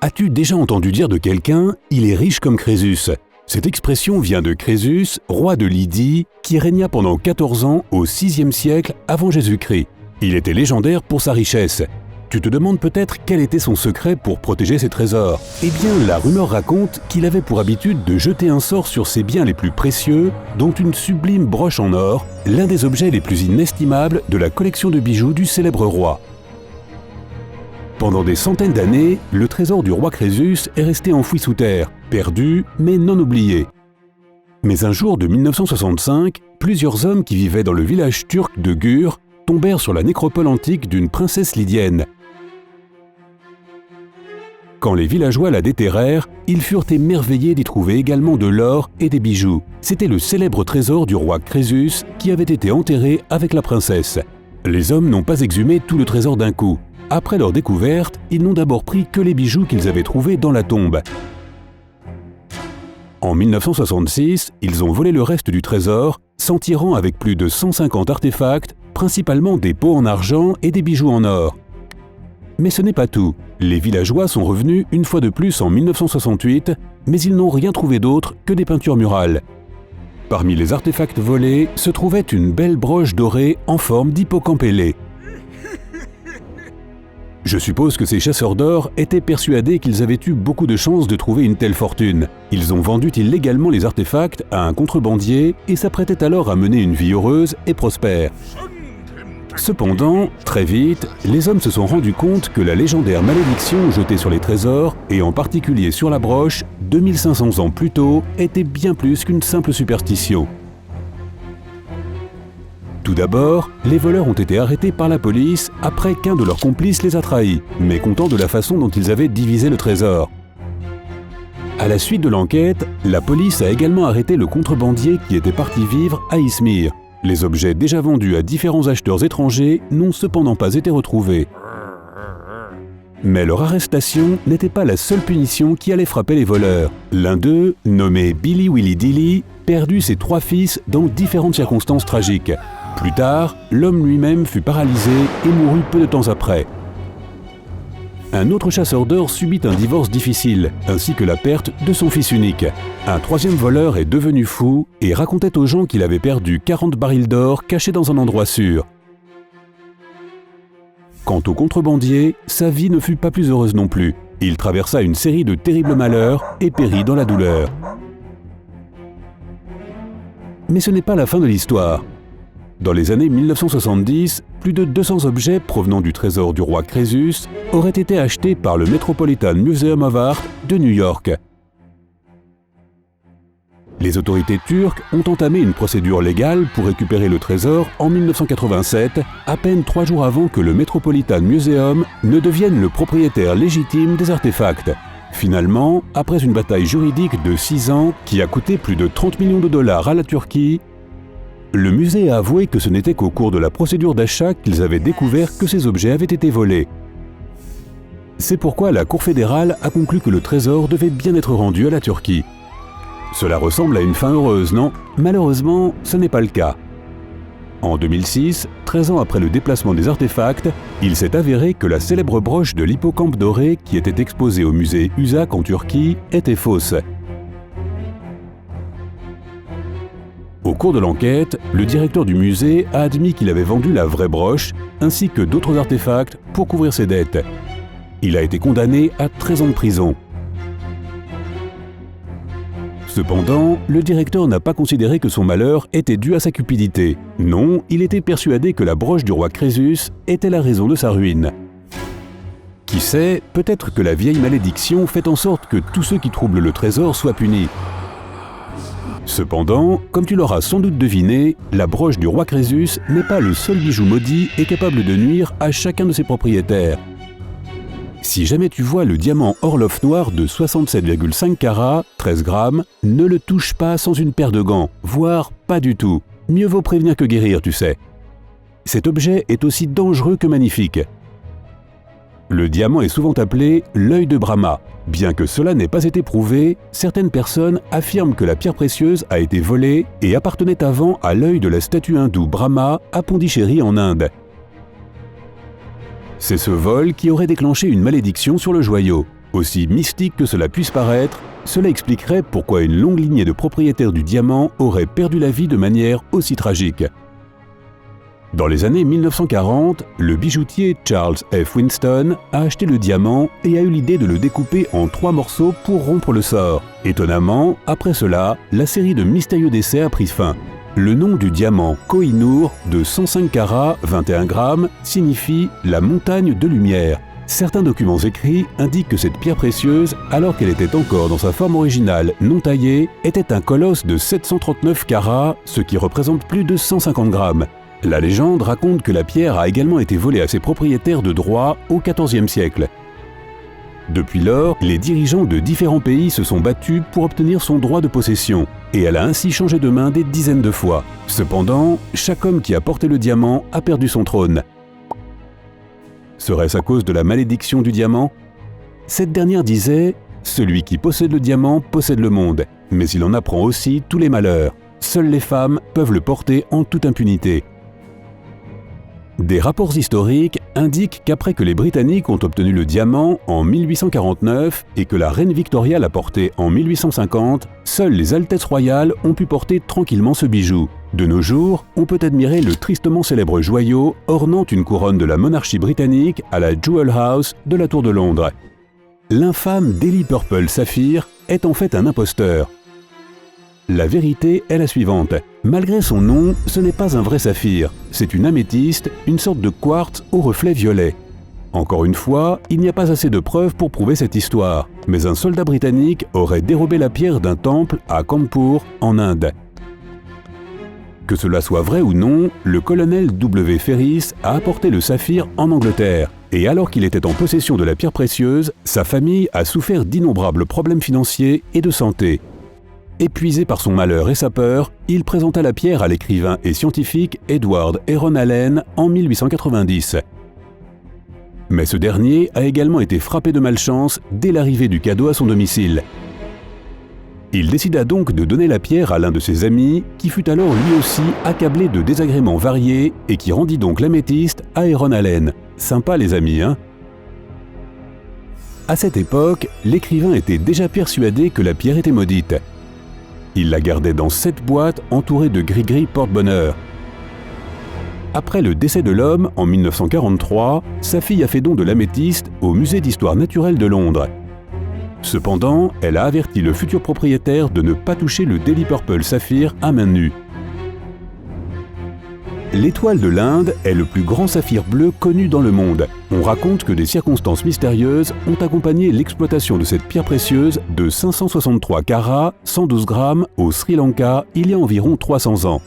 As-tu déjà entendu dire de quelqu'un « il est riche comme Crésus » ? Cette expression vient de Crésus, roi de Lydie, qui régna pendant 14 ans au VIe siècle avant Jésus-Christ. Il était légendaire pour sa richesse. Tu te demandes peut-être quel était son secret pour protéger ses trésors. Eh bien, la rumeur raconte qu'il avait pour habitude de jeter un sort sur ses biens les plus précieux, dont une sublime broche en or, l'un des objets les plus inestimables de la collection de bijoux du célèbre roi. Pendant des centaines d'années, le trésor du roi Crésus est resté enfoui sous terre, perdu mais non oublié. Mais un jour de 1965, plusieurs hommes qui vivaient dans le village turc de Gur tombèrent sur la nécropole antique d'une princesse lydienne. Quand les villageois la déterrèrent, ils furent émerveillés d'y trouver également de l'or et des bijoux. C'était le célèbre trésor du roi Crésus qui avait été enterré avec la princesse. Les hommes n'ont pas exhumé tout le trésor d'un coup. Après leur découverte, ils n'ont d'abord pris que les bijoux qu'ils avaient trouvés dans la tombe. En 1966, ils ont volé le reste du trésor, s'en tirant avec plus de 150 artefacts, principalement des pots en argent et des bijoux en or. Mais ce n'est pas tout. Les villageois sont revenus une fois de plus en 1968, mais ils n'ont rien trouvé d'autre que des peintures murales. Parmi les artefacts volés se trouvait une belle broche dorée en forme d'hippocampe ailé. Je suppose que ces chasseurs d'or étaient persuadés qu'ils avaient eu beaucoup de chance de trouver une telle fortune. Ils ont vendu illégalement les artefacts à un contrebandier et s'apprêtaient alors à mener une vie heureuse et prospère. Cependant, très vite, les hommes se sont rendus compte que la légendaire malédiction jetée sur les trésors, et en particulier sur la broche, 2500 ans plus tôt, était bien plus qu'une simple superstition. Tout d'abord, les voleurs ont été arrêtés par la police après qu'un de leurs complices les a trahis, mécontents de la façon dont ils avaient divisé le trésor. À la suite de l'enquête, la police a également arrêté le contrebandier qui était parti vivre à Izmir. Les objets déjà vendus à différents acheteurs étrangers n'ont cependant pas été retrouvés. Mais leur arrestation n'était pas la seule punition qui allait frapper les voleurs. L'un d'eux, nommé Billy Willy Dilly, perdut ses 3 fils dans différentes circonstances tragiques. Plus tard, l'homme lui-même fut paralysé et mourut peu de temps après. Un autre chasseur d'or subit un divorce difficile, ainsi que la perte de son fils unique. Un 3e voleur est devenu fou et racontait aux gens qu'il avait perdu 40 barils d'or cachés dans un endroit sûr. Quant au contrebandier, sa vie ne fut pas plus heureuse non plus. Il traversa une série de terribles malheurs et périt dans la douleur. Mais ce n'est pas la fin de l'histoire. Dans les années 1970, plus de 200 objets provenant du trésor du roi Crésus auraient été achetés par le Metropolitan Museum of Art de New York. Les autorités turques ont entamé une procédure légale pour récupérer le trésor en 1987, à peine 3 jours avant que le Metropolitan Museum ne devienne le propriétaire légitime des artefacts. Finalement, après une bataille juridique de 6 ans qui a coûté plus de 30 millions de dollars à la Turquie, le musée a avoué que ce n'était qu'au cours de la procédure d'achat qu'ils avaient découvert que ces objets avaient été volés. C'est pourquoi la Cour fédérale a conclu que le trésor devait bien être rendu à la Turquie. Cela ressemble à une fin heureuse, non? Malheureusement, ce n'est pas le cas. En 2006, 13 ans après le déplacement des artefacts, il s'est avéré que la célèbre broche de l'hippocampe doré qui était exposée au musée Uzak en Turquie était fausse. Au cours de l'enquête, le directeur du musée a admis qu'il avait vendu la vraie broche, ainsi que d'autres artefacts, pour couvrir ses dettes. Il a été condamné à 13 ans de prison. Cependant, le directeur n'a pas considéré que son malheur était dû à sa cupidité. Non, il était persuadé que la broche du roi Crésus était la raison de sa ruine. Qui sait, peut-être que la vieille malédiction fait en sorte que tous ceux qui troublent le trésor soient punis. Cependant, comme tu l'auras sans doute deviné, la broche du roi Crésus n'est pas le seul bijou maudit et capable de nuire à chacun de ses propriétaires. Si jamais tu vois le diamant Orloff noir de 67,5 carats, 13 grammes, ne le touche pas sans une paire de gants, voire pas du tout. Mieux vaut prévenir que guérir, tu sais. Cet objet est aussi dangereux que magnifique. Le diamant est souvent appelé l'œil de Brahma. Bien que cela n'ait pas été prouvé, certaines personnes affirment que la pierre précieuse a été volée et appartenait avant à l'œil de la statue hindoue Brahma à Pondichéry en Inde. C'est ce vol qui aurait déclenché une malédiction sur le joyau. Aussi mystique que cela puisse paraître, cela expliquerait pourquoi une longue lignée de propriétaires du diamant aurait perdu la vie de manière aussi tragique. Dans les années 1940, le bijoutier Charles F. Winston a acheté le diamant et a eu l'idée de le découper en 3 morceaux pour rompre le sort. Étonnamment, après cela, la série de mystérieux décès a pris fin. Le nom du diamant Koh-i-Noor de 105 carats 21 grammes signifie « la montagne de lumière ». Certains documents écrits indiquent que cette pierre précieuse, alors qu'elle était encore dans sa forme originale non taillée, était un colosse de 739 carats, ce qui représente plus de 150 grammes. La légende raconte que la pierre a également été volée à ses propriétaires de droit au XIVe siècle. Depuis lors, les dirigeants de différents pays se sont battus pour obtenir son droit de possession, et elle a ainsi changé de main des dizaines de fois. Cependant, chaque homme qui a porté le diamant a perdu son trône. Serait-ce à cause de la malédiction du diamant? Cette dernière disait « Celui qui possède le diamant possède le monde, mais il en apprend aussi tous les malheurs. Seules les femmes peuvent le porter en toute impunité. » Des rapports historiques indiquent qu'après que les Britanniques ont obtenu le diamant en 1849 et que la reine Victoria l'a porté en 1850, seules les Altesses royales ont pu porter tranquillement ce bijou. De nos jours, on peut admirer le tristement célèbre joyau ornant une couronne de la monarchie britannique à la Jewel House de la Tour de Londres. L'infâme Daily Purple Saphir est en fait un imposteur. La vérité est la suivante. Malgré son nom, ce n'est pas un vrai saphir. C'est une améthyste, une sorte de quartz au reflet violet. Encore une fois, il n'y a pas assez de preuves pour prouver cette histoire, mais un soldat britannique aurait dérobé la pierre d'un temple à Kanpur, en Inde. Que cela soit vrai ou non, le colonel W. Ferris a apporté le saphir en Angleterre. Et alors qu'il était en possession de la pierre précieuse, sa famille a souffert d'innombrables problèmes financiers et de santé. Épuisé par son malheur et sa peur, il présenta la pierre à l'écrivain et scientifique Edward Heron Allen en 1890. Mais ce dernier a également été frappé de malchance dès l'arrivée du cadeau à son domicile. Il décida donc de donner la pierre à l'un de ses amis, qui fut alors lui aussi accablé de désagréments variés et qui rendit donc l'améthyste à Heron Allen. Sympa les amis, hein? À cette époque, l'écrivain était déjà persuadé que la pierre était maudite. Il la gardait dans 7 boîtes entourées de gris-gris porte-bonheur. Après le décès de l'homme en 1943, sa fille a fait don de l'améthyste au Musée d'histoire naturelle de Londres. Cependant, elle a averti le futur propriétaire de ne pas toucher le Daily Purple Saphir à main nue. L'étoile de l'Inde est le plus grand saphir bleu connu dans le monde. On raconte que des circonstances mystérieuses ont accompagné l'exploitation de cette pierre précieuse de 563 carats, 112 grammes, au Sri Lanka il y a environ 300 ans.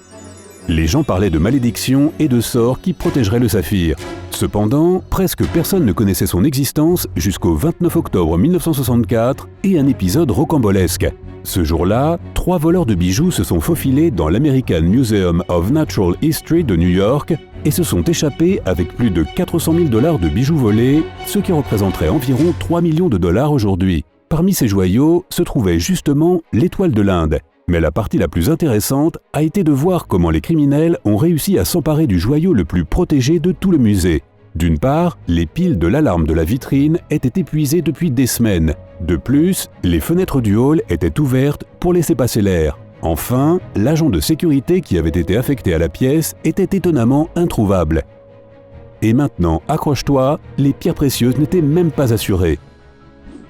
Les gens parlaient de malédiction et de sorts qui protégeraient le saphir. Cependant, presque personne ne connaissait son existence jusqu'au 29 octobre 1964 et un épisode rocambolesque. Ce jour-là, 3 voleurs de bijoux se sont faufilés dans l'American Museum of Natural History de New York et se sont échappés avec plus de 400 000 $ de bijoux volés, ce qui représenterait environ 3 millions de dollars aujourd'hui. Parmi ces joyaux se trouvait justement l'étoile de l'Inde. Mais la partie la plus intéressante a été de voir comment les criminels ont réussi à s'emparer du joyau le plus protégé de tout le musée. D'une part, les piles de l'alarme de la vitrine étaient épuisées depuis des semaines. De plus, les fenêtres du hall étaient ouvertes pour laisser passer l'air. Enfin, l'agent de sécurité qui avait été affecté à la pièce était étonnamment introuvable. Et maintenant, accroche-toi, les pierres précieuses n'étaient même pas assurées.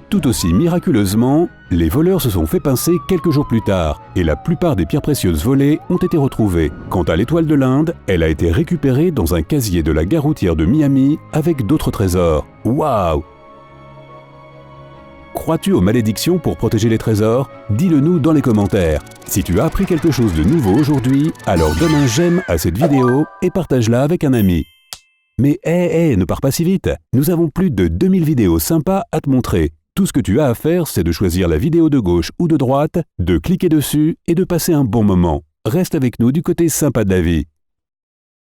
Tout aussi miraculeusement, les voleurs se sont fait pincer quelques jours plus tard et la plupart des pierres précieuses volées ont été retrouvées. Quant à l'étoile de l'Inde, elle a été récupérée dans un casier de la gare routière de Miami avec d'autres trésors. Waouh! Crois-tu aux malédictions pour protéger les trésors? Dis-le nous dans les commentaires. Si tu as appris quelque chose de nouveau aujourd'hui, alors donne un j'aime à cette vidéo et partage-la avec un ami. Mais ne pars pas si vite, nous avons plus de 2000 vidéos sympas à te montrer. Tout ce que tu as à faire, c'est de choisir la vidéo de gauche ou de droite, de cliquer dessus et de passer un bon moment. Reste avec nous du côté sympa de la vie.